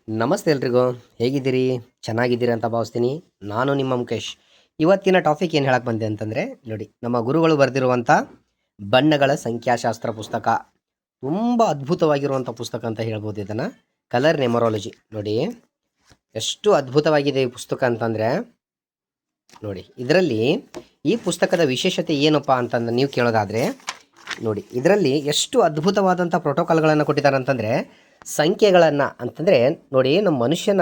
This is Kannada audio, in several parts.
ನಮಸ್ತೆ ಎಲ್ರಿಗೂ. ಹೇಗಿದ್ದೀರಿ? ಚೆನ್ನಾಗಿದ್ದೀರಿ ಅಂತ ಭಾವಿಸ್ತೀನಿ. ನಾನು ನಿಮ್ಮ ಮುಖೇಶ್. ಇವತ್ತಿನ ಟಾಪಿಕ್ ಏನು ಹೇಳಕ್ಕೆ ಬಂದೆ ಅಂತಂದರೆ, ನೋಡಿ, ನಮ್ಮ ಗುರುಗಳು ಬರೆದಿರುವಂಥ ಬಣ್ಣಗಳ ಸಂಖ್ಯಾಶಾಸ್ತ್ರ ಪುಸ್ತಕ. ತುಂಬ ಅದ್ಭುತವಾಗಿರುವಂಥ ಪುಸ್ತಕ ಅಂತ ಹೇಳ್ಬೋದು ಇದನ್ನು. Colour numerology. ನೋಡಿ ಎಷ್ಟು ಅದ್ಭುತವಾಗಿದೆ ಈ ಪುಸ್ತಕ ಅಂತಂದರೆ, ನೋಡಿ ಇದರಲ್ಲಿ ಈ ಪುಸ್ತಕದ ವಿಶೇಷತೆ ಏನಪ್ಪ ಅಂತಂದು ನೀವು ಕೇಳೋದಾದರೆ, ನೋಡಿ ಇದರಲ್ಲಿ ಎಷ್ಟು ಅದ್ಭುತವಾದಂಥ ಪ್ರೋಟೋಕಾಲ್ಗಳನ್ನು ಕೊಟ್ಟಿದ್ದಾರೆ ಅಂತಂದರೆ, ಸಂಖ್ಯೆಗಳನ್ನು ಅಂತಂದರೆ ನೋಡಿ, ನಮ್ಮ ಮನುಷ್ಯನ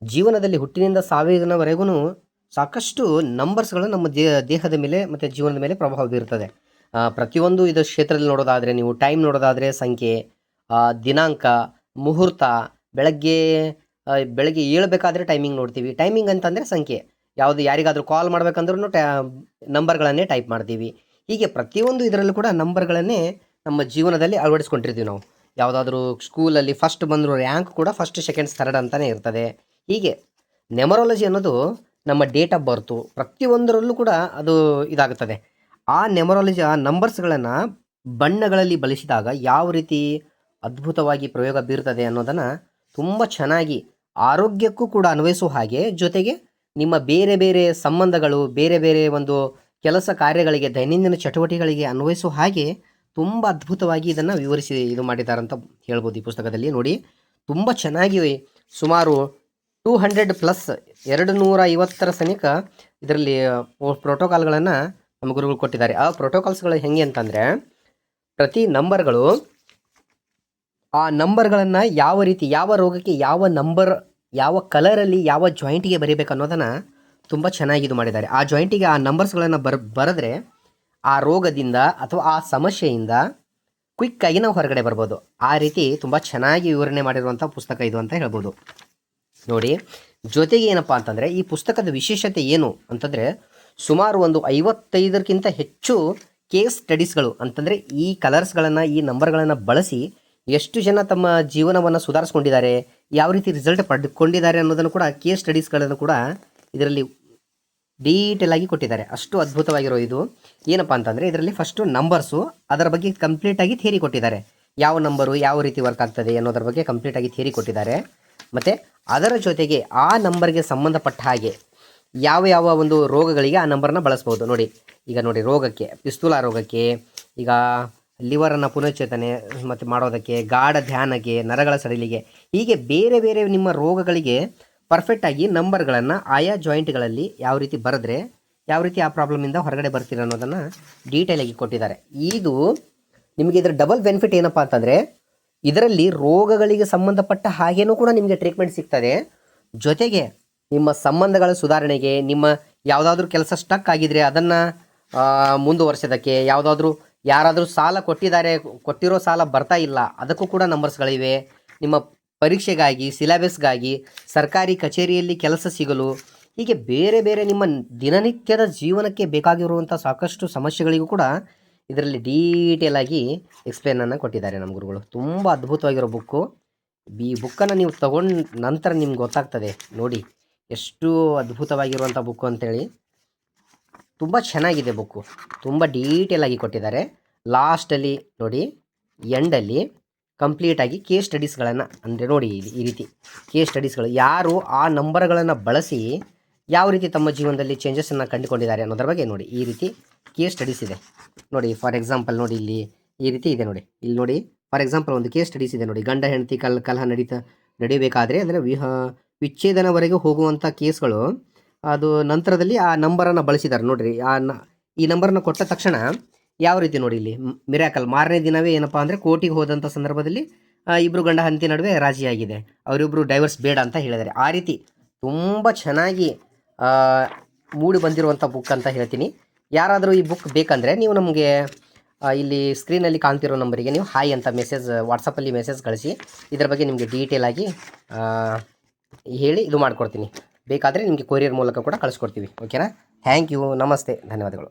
ಜೀವನದಲ್ಲಿ ಹುಟ್ಟಿನಿಂದ ಸಾವಿನವರೆಗೂ ಸಾಕಷ್ಟು ನಂಬರ್ಸ್ಗಳು ನಮ್ಮ ದೇಹದ ಮೇಲೆ ಮತ್ತು ಜೀವನದ ಮೇಲೆ ಪ್ರಭಾವ ಬೀರ್ತದೆ. ಪ್ರತಿಯೊಂದು ಇದು ಕ್ಷೇತ್ರದಲ್ಲಿ ನೋಡೋದಾದರೆ, ನೀವು ಟೈಮ್ ನೋಡೋದಾದರೆ ಸಂಖ್ಯೆ, ದಿನಾಂಕ, ಮುಹೂರ್ತ, ಬೆಳಗ್ಗೆ ಏಳಬೇಕಾದ್ರೆ ಟೈಮಿಂಗ್ ನೋಡ್ತೀವಿ. ಟೈಮಿಂಗ್ ಅಂತಂದರೆ ಸಂಖ್ಯೆ. ಯಾವುದು ಯಾರಿಗಾದರೂ ಕಾಲ್ ಮಾಡಬೇಕಂದ್ರೂ ನಂಬರ್ಗಳನ್ನೇ ಟೈಪ್ ಮಾಡ್ತೀವಿ. ಹೀಗೆ ಪ್ರತಿಯೊಂದು ಇದರಲ್ಲೂ ಕೂಡ ನಂಬರ್ಗಳನ್ನೇ ನಮ್ಮ ಜೀವನದಲ್ಲಿ ಅಳವಡಿಸ್ಕೊಂಡಿರ್ತೀವಿ ನಾವು. ಯಾವುದಾದ್ರೂ ಸ್ಕೂಲಲ್ಲಿ ಫಸ್ಟ್ ಬಂದರೂ ರ್ಯಾಂಕ್ ಕೂಡ ಫಸ್ಟ್, ಸೆಕೆಂಡ್ಸ್, ಥರ್ಡ್ ಅಂತಲೇ ಇರ್ತದೆ. ಹೀಗೆ ನ್ಯೂಮರಾಲಜಿ ಅನ್ನೋದು ನಮ್ಮ ಡೇಟ್ ಆಫ್ ಬರ್ತು ಪ್ರತಿಯೊಂದರಲ್ಲೂ ಕೂಡ ಅದು ಇದಾಗುತ್ತದೆ. ಆ ನ್ಯೂಮರಾಲಜಿ, ಆ ನಂಬರ್ಸ್ಗಳನ್ನು ಬಣ್ಣಗಳಲ್ಲಿ ಬಳಸಿದಾಗ ಯಾವ ರೀತಿ ಅದ್ಭುತವಾಗಿ ಪ್ರಯೋಗ ಬೀರ್ತದೆ ಅನ್ನೋದನ್ನು ತುಂಬ ಚೆನ್ನಾಗಿ ಆರೋಗ್ಯಕ್ಕೂ ಕೂಡ ಅನ್ವಯಿಸುವ ಹಾಗೆ, ಜೊತೆಗೆ ನಿಮ್ಮ ಬೇರೆ ಬೇರೆ ಸಂಬಂಧಗಳು, ಬೇರೆ ಬೇರೆ ಒಂದು ಕೆಲಸ ಕಾರ್ಯಗಳಿಗೆ, ದೈನಂದಿನ ಚಟುವಟಿಕೆಗಳಿಗೆ ಅನ್ವಯಿಸುವ ಹಾಗೆ ತುಂಬ ಅದ್ಭುತವಾಗಿ ಇದನ್ನು ವಿವರಿಸಿ ಇದು ಮಾಡಿದ್ದಾರೆ ಅಂತ ಹೇಳ್ಬೋದು. ಈ ಪುಸ್ತಕದಲ್ಲಿ ನೋಡಿ ತುಂಬ ಚೆನ್ನಾಗಿ ಸುಮಾರು 200+ 250 ಸನಿಕ ಇದರಲ್ಲಿ ಪ್ರೋಟೋಕಾಲ್ಗಳನ್ನು ನಮ್ಮ ಗುರುಗಳು ಕೊಟ್ಟಿದ್ದಾರೆ. ಆ ಪ್ರೋಟೋಕಾಲ್ಸ್ಗಳು ಹೆಂಗೆ ಅಂತಂದರೆ, ಪ್ರತಿ ನಂಬರ್ಗಳು, ಆ ನಂಬರ್ಗಳನ್ನು ಯಾವ ರೀತಿ, ಯಾವ ರೋಗಕ್ಕೆ ಯಾವ ನಂಬರ್, ಯಾವ ಕಲರಲ್ಲಿ, ಯಾವ ಜಾಯಿಂಟಿಗೆ ಬರೀಬೇಕು ಅನ್ನೋದನ್ನು ತುಂಬ ಚೆನ್ನಾಗಿ ಇದು ಮಾಡಿದ್ದಾರೆ. ಆ ಜಾಯಿಂಟಿಗೆ ಆ ನಂಬರ್ಸ್ಗಳನ್ನು ಬರೆದ್ರೆ ಆ ರೋಗದಿಂದ ಅಥವಾ ಆ ಸಮಸ್ಯೆಯಿಂದ ಕ್ವಿಕ್ಕಾಗಿ ನಾವು ಹೊರಗಡೆ ಬರ್ಬೋದು. ಆ ರೀತಿ ತುಂಬ ಚೆನ್ನಾಗಿ ವಿವರಣೆ ಮಾಡಿರುವಂಥ ಪುಸ್ತಕ ಇದು ಅಂತ ಹೇಳ್ಬೋದು. ನೋಡಿ, ಜೊತೆಗೆ ಏನಪ್ಪ ಅಂತಂದರೆ, ಈ ಪುಸ್ತಕದ ವಿಶೇಷತೆ ಏನು ಅಂತಂದರೆ, ಸುಮಾರು ಒಂದು 55ಕ್ಕಿಂತ ಹೆಚ್ಚು ಕೇಸ್ ಸ್ಟಡೀಸ್ಗಳು, ಅಂತಂದರೆ ಈ ಕಲರ್ಸ್ಗಳನ್ನು, ಈ ನಂಬರ್ಗಳನ್ನು ಬಳಸಿ ಎಷ್ಟು ಜನ ತಮ್ಮ ಜೀವನವನ್ನು ಸುಧಾರಿಸ್ಕೊಂಡಿದ್ದಾರೆ, ಯಾವ ರೀತಿ ರಿಸಲ್ಟ್ ಪಡ್ಕೊಂಡಿದ್ದಾರೆ ಅನ್ನೋದನ್ನು ಕೂಡ, ಕೇಸ್ ಸ್ಟಡೀಸ್ಗಳನ್ನು ಕೂಡ ಇದರಲ್ಲಿ ಡೀಟೇಲ್ ಆಗಿ ಕೊಟ್ಟಿದ್ದಾರೆ. ಅಷ್ಟು ಅದ್ಭುತವಾಗಿರೋ ಇದು ಏನಪ್ಪ ಅಂತಂದರೆ, ಇದರಲ್ಲಿ ಫಸ್ಟು ನಂಬರ್ಸು, ಅದರ ಬಗ್ಗೆ ಕಂಪ್ಲೀಟಾಗಿ ಥಿಯರಿ ಕೊಟ್ಟಿದ್ದಾರೆ. ಯಾವ ನಂಬರು ಯಾವ ರೀತಿ ವರ್ಕ್ ಆಗ್ತದೆ ಅನ್ನೋದ್ರ ಬಗ್ಗೆ ಕಂಪ್ಲೀಟಾಗಿ ಥಿಯರಿ ಕೊಟ್ಟಿದ್ದಾರೆ. ಮತ್ತು ಅದರ ಜೊತೆಗೆ ಆ ನಂಬರ್ಗೆ ಸಂಬಂಧಪಟ್ಟ ಹಾಗೆ ಯಾವ ಯಾವ ಒಂದು ರೋಗಗಳಿಗೆ ಆ ನಂಬರನ್ನ ಬಳಸ್ಬೋದು. ನೋಡಿ, ಈಗ ನೋಡಿ, ರೋಗಕ್ಕೆ, ಪಿಸ್ತೂಲ ರೋಗಕ್ಕೆ, ಈಗ ಲಿವರನ್ನು ಪುನಶ್ಚೇತನೆ ಮತ್ತು ಮಾಡೋದಕ್ಕೆ, ಗಾಢ ಧ್ಯಾನಕ್ಕೆ, ನರಗಳ ಸಡಿಲಿಗೆ, ಹೀಗೆ ಬೇರೆ ಬೇರೆ ನಿಮ್ಮ ರೋಗಗಳಿಗೆ ಪರ್ಫೆಕ್ಟಾಗಿ ನಂಬರ್ಗಳನ್ನು ಆಯಾ ಜಾಯಿಂಟ್ಗಳಲ್ಲಿ ಯಾವ ರೀತಿ ಬರೆದ್ರೆ ಯಾವ ರೀತಿ ಆ ಪ್ರಾಬ್ಲಮಿಂದ ಹೊರಗಡೆ ಬರ್ತೀರ ಅನ್ನೋದನ್ನು ಡೀಟೇಲಾಗಿ ಕೊಟ್ಟಿದ್ದಾರೆ. ಇದು ನಿಮಗೆ ಇದರ ಡಬಲ್ ಬೆನಿಫಿಟ್ ಏನಪ್ಪ ಅಂತಂದರೆ, ಇದರಲ್ಲಿ ರೋಗಗಳಿಗೆ ಸಂಬಂಧಪಟ್ಟ ಹಾಗೇನೂ ಕೂಡ ನಿಮಗೆ ಟ್ರೀಟ್ಮೆಂಟ್ ಸಿಗ್ತದೆ. ಜೊತೆಗೆ ನಿಮ್ಮ ಸಂಬಂಧಗಳ ಸುಧಾರಣೆಗೆ, ನಿಮ್ಮ ಯಾವುದಾದ್ರೂ ಕೆಲಸ ಸ್ಟಕ್ ಆಗಿದ್ರೆ ಅದನ್ನು ಮುಂದುವರ್ಸೋದಕ್ಕೆ, ಯಾರಾದರೂ ಸಾಲ ಕೊಟ್ಟಿರೋ ಸಾಲ ಬರ್ತಾ ಇಲ್ಲ, ಅದಕ್ಕೂ ಕೂಡ ನಂಬರ್ಸ್ಗಳಿವೆ. ನಿಮ್ಮ ಪರೀಕ್ಷೆಗಾಗಿ, ಸಿಲೆಬಸ್ಗಾಗಿ, ಸರ್ಕಾರಿ ಕಚೇರಿಯಲ್ಲಿ ಕೆಲಸ ಸಿಗಲು, ಹೀಗೆ ಬೇರೆ ಬೇರೆ ನಿಮ್ಮ ದಿನನಿತ್ಯದ ಜೀವನಕ್ಕೆ ಬೇಕಾಗಿರುವಂಥ ಸಾಕಷ್ಟು ಸಮಸ್ಯೆಗಳಿಗೂ ಕೂಡ ಇದರಲ್ಲಿ ಡೀಟೇಲಾಗಿ ಎಕ್ಸ್ಪ್ಲೇನನ್ನು ಕೊಟ್ಟಿದ್ದಾರೆ ನಮ್ಮ ಗುರುಗಳು. ತುಂಬ ಅದ್ಭುತವಾಗಿರೋ ಬುಕ್ಕು. ಈ ಬುಕ್ಕನ್ನು ನೀವು ತಗೊಂಡ ನಂತರ ನಿಮ್ಗೆ ಗೊತ್ತಾಗ್ತದೆ, ನೋಡಿ ಎಷ್ಟು ಅದ್ಭುತವಾಗಿರುವಂಥ ಬುಕ್ಕು ಅಂತೇಳಿ. ತುಂಬ ಚೆನ್ನಾಗಿದೆ ಬುಕ್ಕು, ತುಂಬ ಡೀಟೇಲಾಗಿ ಕೊಟ್ಟಿದ್ದಾರೆ. ಲಾಸ್ಟಲ್ಲಿ ನೋಡಿ, ಎಂಡಲ್ಲಿ ಕಂಪ್ಲೀಟಾಗಿ ಕೇಸ್ ಸ್ಟಡೀಸ್ಗಳನ್ನು, ಅಂದರೆ ನೋಡಿ ಈ ರೀತಿ ಕೇಸ್ ಸ್ಟಡೀಸ್ಗಳು, ಯಾರು ಆ ನಂಬರ್ಗಳನ್ನು ಬಳಸಿ ಯಾವ ರೀತಿ ತಮ್ಮ ಜೀವನದಲ್ಲಿ ಚೇಂಜಸ್ಸನ್ನು ಕಂಡುಕೊಂಡಿದ್ದಾರೆ ಅನ್ನೋದ್ರ ಬಗ್ಗೆ ನೋಡಿ, ಈ ರೀತಿ ಕೇಸ್ ಸ್ಟಡೀಸ್ ಇದೆ ನೋಡಿ. ಫಾರ್ ಎಕ್ಸಾಂಪಲ್ ನೋಡಿ, ಇಲ್ಲಿ ಈ ರೀತಿ ಇದೆ ನೋಡಿ. ಇಲ್ಲಿ ನೋಡಿ, ಫಾರ್ ಎಕ್ಸಾಂಪಲ್ ಒಂದು ಕೇಸ್ ಸ್ಟಡೀಸ್ ಇದೆ ನೋಡಿ. ಗಂಡ ಹೆಂಡತಿ ಕಲಹ ನಡೀಬೇಕಾದ್ರೆ, ಅಂದರೆ ವಿಚ್ಛೇದನವರೆಗೆ ಹೋಗುವಂಥ ಕೇಸ್ಗಳು, ಅದು ನಂತರದಲ್ಲಿ ಆ ನಂಬರನ್ನು ಬಳಸಿದ್ದಾರೆ ನೋಡಿರಿ. ಈ ನಂಬರನ್ನು ಕೊಟ್ಟ ತಕ್ಷಣ ಯಾವ ರೀತಿ ನೋಡಿ, ಇಲ್ಲಿ ಮಿರಾಕಲ್, ಮಾರನೇ ದಿನವೇ ಏನಪ್ಪ ಅಂದರೆ ಕೋರ್ಟಿಗೆ ಹೋದಂಥ ಸಂದರ್ಭದಲ್ಲಿ ಇಬ್ಬರು ಗಂಡ ಹೆಂಡತಿ ನಡುವೆ ರಾಜಿಯಾಗಿದೆ, ಅವರಿಬ್ಬರು ಡೈವರ್ಸ್ ಬೇಡ ಅಂತ ಹೇಳಿದ್ದಾರೆ. ಆ ರೀತಿ ತುಂಬ ಚೆನ್ನಾಗಿ ಮೂಡಿ ಬಂದಿರುವಂಥ ಬುಕ್ ಅಂತ ಹೇಳ್ತೀನಿ. ಯಾರಾದರೂ ಈ ಬುಕ್ ಬೇಕಂದರೆ ನೀವು ನಮಗೆ ಇಲ್ಲಿ ಸ್ಕ್ರೀನಲ್ಲಿ ಕಾಣ್ತಿರೋ ನಂಬರಿಗೆ ನೀವು ಹಾಯ್ ಅಂತ ವಾಟ್ಸಪ್ಪಲ್ಲಿ ಮೆಸೇಜ್ ಕಳಿಸಿ, ಇದರ ಬಗ್ಗೆ ನಿಮಗೆ ಡೀಟೇಲಾಗಿ ಹೇಳಿ ಇದು ಮಾಡಿಕೊಡ್ತೀನಿ. ಬೇಕಾದರೆ ನಿಮಗೆ ಕೊರಿಯರ್ ಮೂಲಕ ಕೂಡ ಕಳಿಸ್ಕೊಡ್ತೀವಿ. ಓಕೆನಾ? ಥ್ಯಾಂಕ್ ಯು, ನಮಸ್ತೆ, ಧನ್ಯವಾದಗಳು.